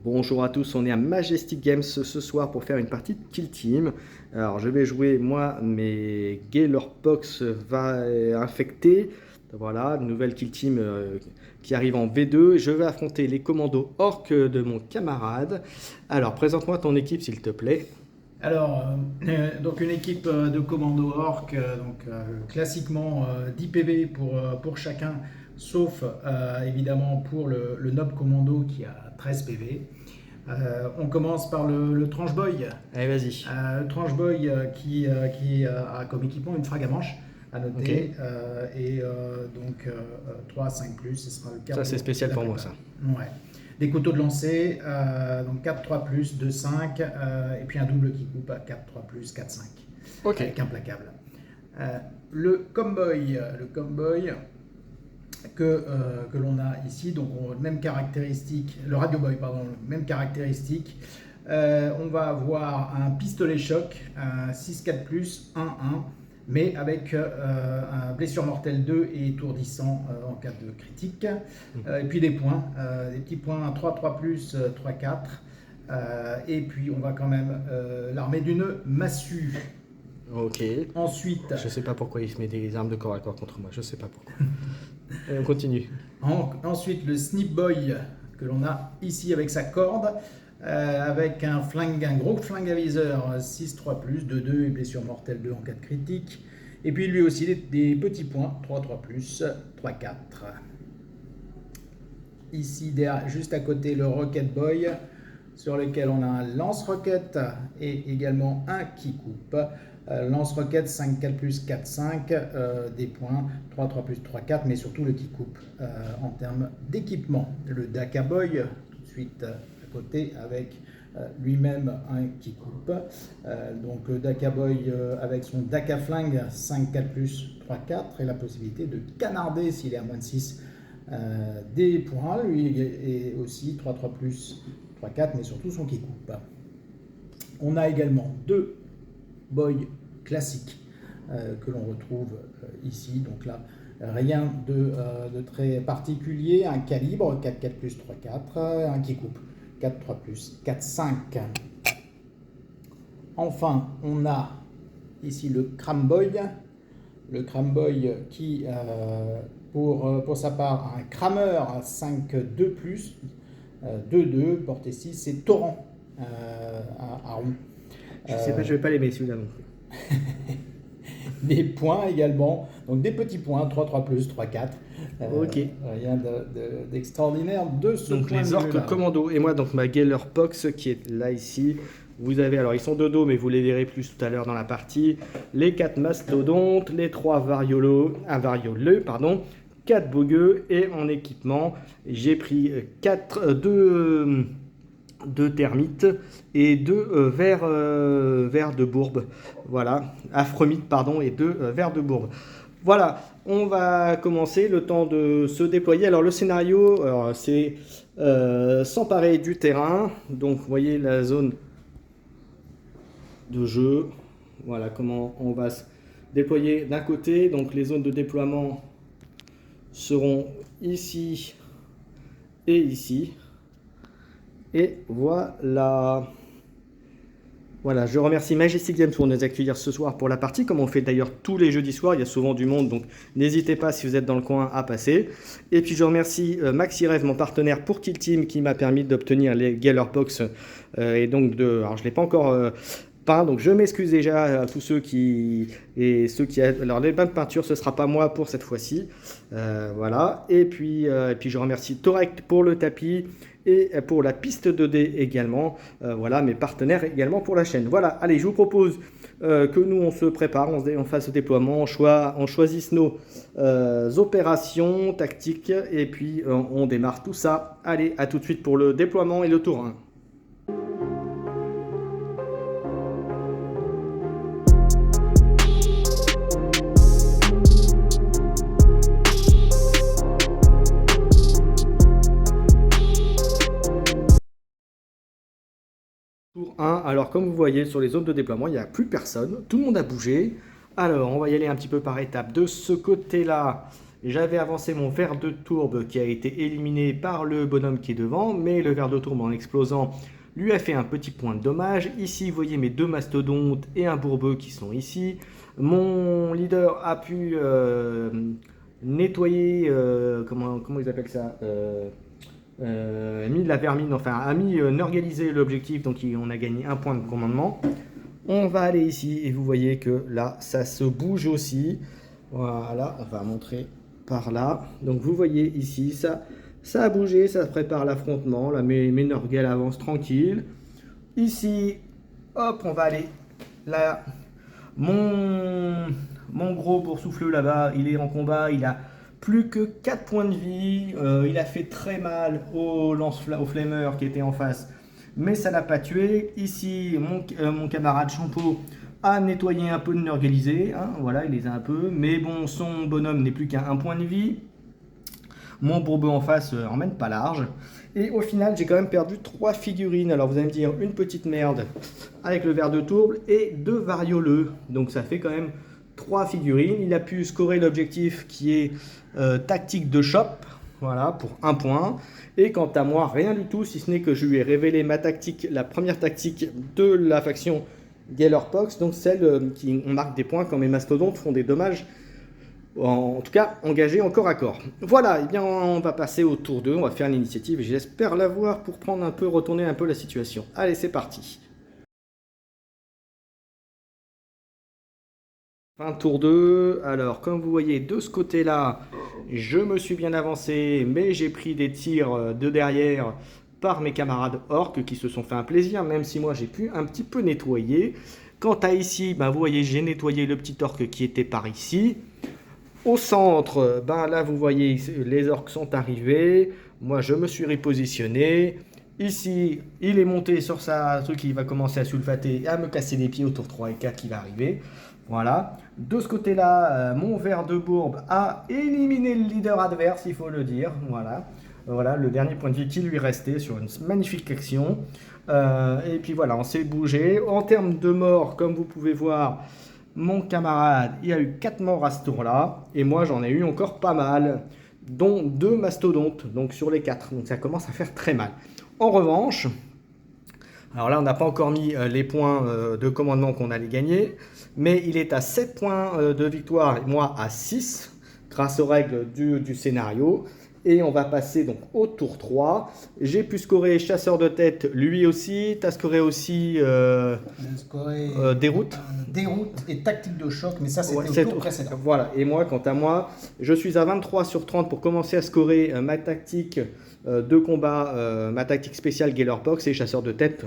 Bonjour à tous, on est à Majestic Games ce soir pour faire une partie de Kill Team. Alors je vais jouer moi mes Galerpox va infecter. Voilà, nouvelle Kill Team qui arrive en V2. Je vais affronter les commandos orques de mon camarade. Alors présente-moi ton équipe s'il te plaît. Alors, donc une équipe de commando orc, classiquement 10 PV pour chacun, sauf évidemment pour le noble commando qui a 13 PV. On commence par le Tranche Boy. Allez vas-y. Le Tranche Boy qui a comme équipement une frague à manche à noter. Ok. Donc 3 à 5 plus, ce sera le cas. Ça c'est spécial pour moi ça. Ouais. Des couteaux de lancer, donc 4, 3 plus, 2, 5, et puis un double qui coupe à 4, 3 plus, 4, 5. Ok. Avec implacable. Le comboy que l'on a ici, donc même caractéristique, le radio boy, pardon, même caractéristique. On va avoir un pistolet choc, 6, 4 plus, 1, 1. Mais avec un blessure mortelle 2 et étourdissant en cas de critique. Et puis des points, des petits points 3, 3 plus, 3, 4. Et puis on va quand même l'armer d'une massue. Ok. Ensuite, Je sais pas pourquoi il se met des armes de corps à corps contre moi, je sais pas pourquoi. Et on continue. ensuite le Snip Boy que l'on a ici avec sa corde. Avec un gros flingue à viseur 6, 3 plus, 2, 2 et blessure mortelle 2 en cas de critique. Et puis lui aussi des petits points 3, 3 plus, 3, 4. Ici, juste à côté, le Rocket Boy sur lequel on a un lance-roquette et également un qui coupe. Lance-roquette 5, 4 plus, 4, 5, des points 3, 3 plus, 3, 4, mais surtout le qui coupe en termes d'équipement. Le Daka Boy, tout de suite côté avec lui-même un qui coupe. Donc Daka Boy avec son Daka Flingue 5, 4 plus, 3, 4 et la possibilité de canarder s'il est à moins de 6 des points. Lui est aussi 3, 3 plus, 3, 4 mais surtout son qui coupe. On a également deux boys classiques que l'on retrouve ici. Donc là, rien de très particulier. Un calibre 4, 4 plus, 3, 4, un qui coupe 4, 3 plus, 4, 5. Enfin, on a ici le Cramboy. Le Cramboy qui, pour sa part, a un crameur à 5, 2 plus, 2, 2, portée 6, c'est Torrent à rond. Je sais pas, je vais pas l'aimer celui-là non plus. Des points également, donc des petits points, 3, 3 plus, 3, 4. Ok. Rien d'extraordinaire de ce Donc point les de orques vue-là. commando et moi donc ma Galerpox qui est là ici. Vous avez alors ils sont de dos mais vous les verrez plus tout à l'heure dans la partie. Les 4 mastodontes, les 3 varioleux, 4 bogueux et en équipement j'ai pris 2 termites et 2 vers de bourbe. Voilà, affremite pardon et 2 vers de bourbe. Voilà, on va commencer le temps de se déployer. Alors le scénario, c'est s'emparer du terrain. Donc vous voyez la zone de jeu. Voilà comment on va se déployer d'un côté. Donc les zones de déploiement seront ici et ici. Et voilà. Voilà, je remercie Majestic Games pour nous accueillir ce soir pour la partie, comme on fait d'ailleurs tous les jeudis soirs, il y a souvent du monde, donc n'hésitez pas si vous êtes dans le coin à passer. Et puis je remercie Maxi Rêve, mon partenaire pour Kill Team, qui m'a permis d'obtenir les Galerpox, et donc alors je ne l'ai pas encore peint, donc je m'excuse déjà à tous ceux qui... Alors les bains de peinture, ce ne sera pas moi pour cette fois-ci, voilà. Et puis je remercie Torect pour le tapis, et pour la piste 2D également, voilà, mes partenaires également pour la chaîne. Voilà, allez, je vous propose que nous on se prépare, on fasse le déploiement, on choisisse nos opérations tactiques et puis on démarre tout ça. Allez, à tout de suite pour le déploiement et le tour 1. Tour 1, alors comme vous voyez sur les zones de déploiement, il n'y a plus personne, tout le monde a bougé. Alors on va y aller un petit peu par étapes. De ce côté-là, J'avais avancé mon ver de tourbe qui a été éliminé par le bonhomme qui est devant, mais le ver de tourbe en explosant lui a fait un petit point de dommage. Ici, vous voyez mes deux mastodontes et un bourbeux qui sont ici. Mon leader a pu nettoyer, comment ils appellent ça, mis de la vermine, enfin a mis nurgaliser l'objectif, donc on a gagné un point de commandement. On va aller ici et vous voyez que là, ça se bouge aussi. Voilà, on va montrer par là. Donc vous voyez ici, ça a bougé, ça se prépare l'affrontement. Là, mes Nurgle avancent tranquille. Ici, hop, on va aller là. Mon gros boursoufleux là-bas, il est en combat, il a plus que 4 points de vie. Il a fait très mal au flameur qui était en face, mais ça l'a pas tué. Ici, mon camarade Champeau a nettoyé un peu de nurgalisé, hein, voilà, il les a un peu, mais bon, son bonhomme n'est plus qu'à 1 point de vie. Mon bourbeux en face emmène pas large. Et au final, j'ai quand même perdu 3 figurines. Alors vous allez me dire, une petite merde avec le ver de tourbe et 2 varioleux. Donc ça fait quand même 3 figurines. Il a pu scorer l'objectif qui est tactique de shop. Voilà, pour 1 point. Et quant à moi, rien du tout, si ce n'est que je lui ai révélé ma tactique, la première tactique de la faction Gellerpox. Donc celle qui marque des points quand mes mastodontes font des dommages. En tout cas, engagé en corps à corps. Voilà, et bien on va passer au tour 2, on va faire l'initiative et j'espère l'avoir pour prendre un peu, retourner un peu la situation. Allez, c'est parti. Fin tour 2, alors comme vous voyez de ce côté-là, je me suis bien avancé, mais j'ai pris des tirs de derrière par mes camarades orques qui se sont fait un plaisir, même si moi j'ai pu un petit peu nettoyer. Quant à ici, ben, vous voyez, j'ai nettoyé le petit orque qui était par ici. Au centre, ben là vous voyez, les orques sont arrivés. Moi je me suis repositionné. Ici, il est monté sur sa truc, il va commencer à sulfater et à me casser les pieds au tour 3 et 4 qui va arriver. Voilà. De ce côté-là, mon ver de bourbe a éliminé le leader adverse, il faut le dire. Voilà. Voilà le dernier point de vie qui lui restait sur une magnifique action. Et puis voilà, on s'est bougé. En termes de morts, comme vous pouvez voir, mon camarade, il a eu 4 morts à ce tour-là, et moi j'en ai eu encore pas mal, dont 2 mastodontes, donc sur les 4, donc ça commence à faire très mal. En revanche, alors là on n'a pas encore mis les points de commandement qu'on allait gagner, mais il est à 7 points de victoire, et moi à 6, grâce aux règles du scénario. Et on va passer donc au tour 3. J'ai pu scorer chasseur de tête, lui aussi. Tu as scoré aussi déroute. Déroute et tactique de choc, mais ça c'était au tour précédent. Voilà, et moi, quant à moi, je suis à 23 sur 30 pour commencer à scorer ma tactique de combat, ma tactique spéciale Gellerpox et chasseur de tête,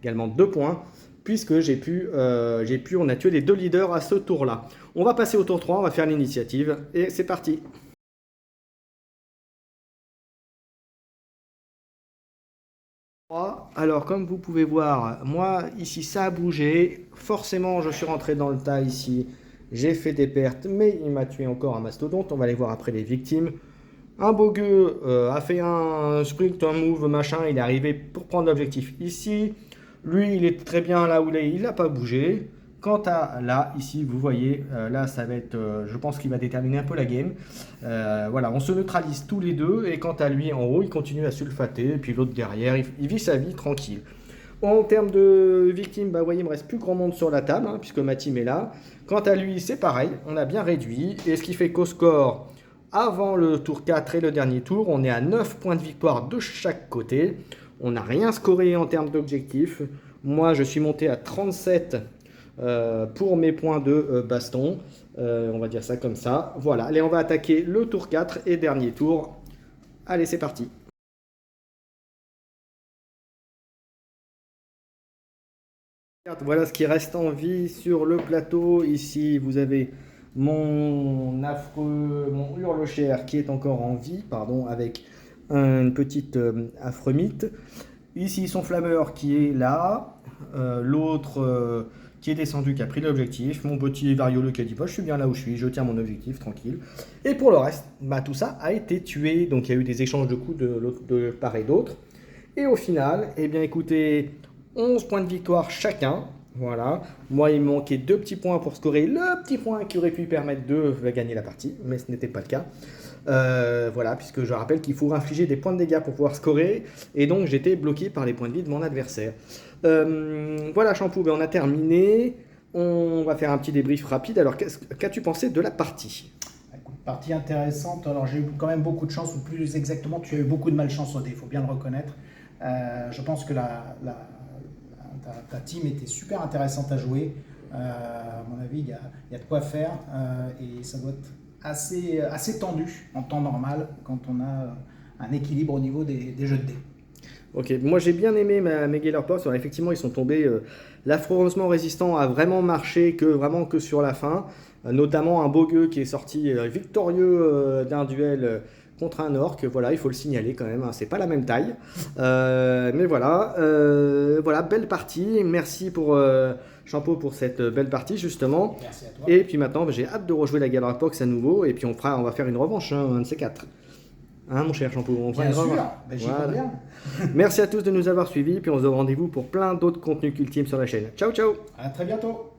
également 2 points, puisque on a tué les 2 leaders à ce tour-là. On va passer au tour 3, on va faire l'initiative, et c'est parti. Alors, comme vous pouvez voir, moi, ici, ça a bougé. Forcément, je suis rentré dans le tas ici. J'ai fait des pertes, mais il m'a tué encore un mastodonte. On va aller voir après les victimes. Un beau gueux a fait un sprint, un move, machin. Il est arrivé pour prendre l'objectif ici. Lui, il est très bien là où il est. Il n'a pas bougé. Quant à là, ici, vous voyez, là, ça va être, je pense qu'il va déterminer un peu la game. Voilà, on se neutralise tous les deux. Et quant à lui, en haut, il continue à sulfater. Et puis l'autre derrière, il vit sa vie tranquille. En termes de victimes, bah, vous voyez, il me reste plus grand monde sur la table, hein, puisque ma team est là. Quant à lui, c'est pareil, on a bien réduit. Et ce qui fait qu'au score, avant le tour 4 et le dernier tour, on est à 9 points de victoire de chaque côté. On n'a rien scoré en termes d'objectifs. Moi, je suis monté à 37 pour mes points de baston. On va dire ça comme ça. Voilà, allez, on va attaquer le tour 4 et dernier tour. Allez, c'est parti. Voilà ce qui reste en vie sur le plateau. Ici, vous avez mon hurle-chair qui est encore en vie, pardon, avec une petite affremite. Ici, son flammeur qui est là. L'autre qui est descendu, qui a pris l'objectif. Mon petit varioleux qui a dit bah, je suis bien là où je suis, je tiens mon objectif, tranquille. Et pour le reste, bah, tout ça a été tué. Donc il y a eu des échanges de coups de part et d'autre. Et au final, eh bien écoutez, 11 points de victoire chacun. Voilà. Moi, il me manquait 2 petits points pour scorer le petit point qui aurait pu permettre de gagner la partie, mais ce n'était pas le cas. Voilà, puisque je rappelle qu'il faut infliger des points de dégâts pour pouvoir scorer, et donc j'étais bloqué par les points de vie de mon adversaire. Voilà, Champoux, ben on a terminé. On va faire un petit débrief rapide. Alors, qu'as-tu pensé de la partie? Écoute, partie intéressante. Alors, j'ai eu quand même beaucoup de chance, ou plus exactement, tu as eu beaucoup de malchance au dé, il faut bien le reconnaître. Je pense que ta team était super intéressante à jouer. À mon avis, il y a de quoi faire et ça doit être assez tendu en temps normal quand on a un équilibre au niveau des jeux de dés. Ok, moi j'ai bien aimé mes Galer Pox. Alors, effectivement, ils sont tombés. L'affrontement résistant a vraiment marché vraiment que sur la fin. Notamment un Bogueux qui est sorti victorieux d'un duel contre un orc. Voilà, il faut le signaler quand même, hein, c'est pas la même taille. Mais voilà, voilà, belle partie. Merci pour Champeau pour cette belle partie justement. Merci à toi. Et puis maintenant, j'ai hâte de rejouer la Galer Pox à nouveau. Et puis on va faire une revanche, hein, un de ces quatre. Hein, mon cher Champoux, on fera Bien une sûr, revanche. ben, j'y Voilà. crois bien. Merci à tous de nous avoir suivis, puis on se donne rendez-vous pour plein d'autres contenus cultimes sur la chaîne. Ciao, ciao! À très bientôt.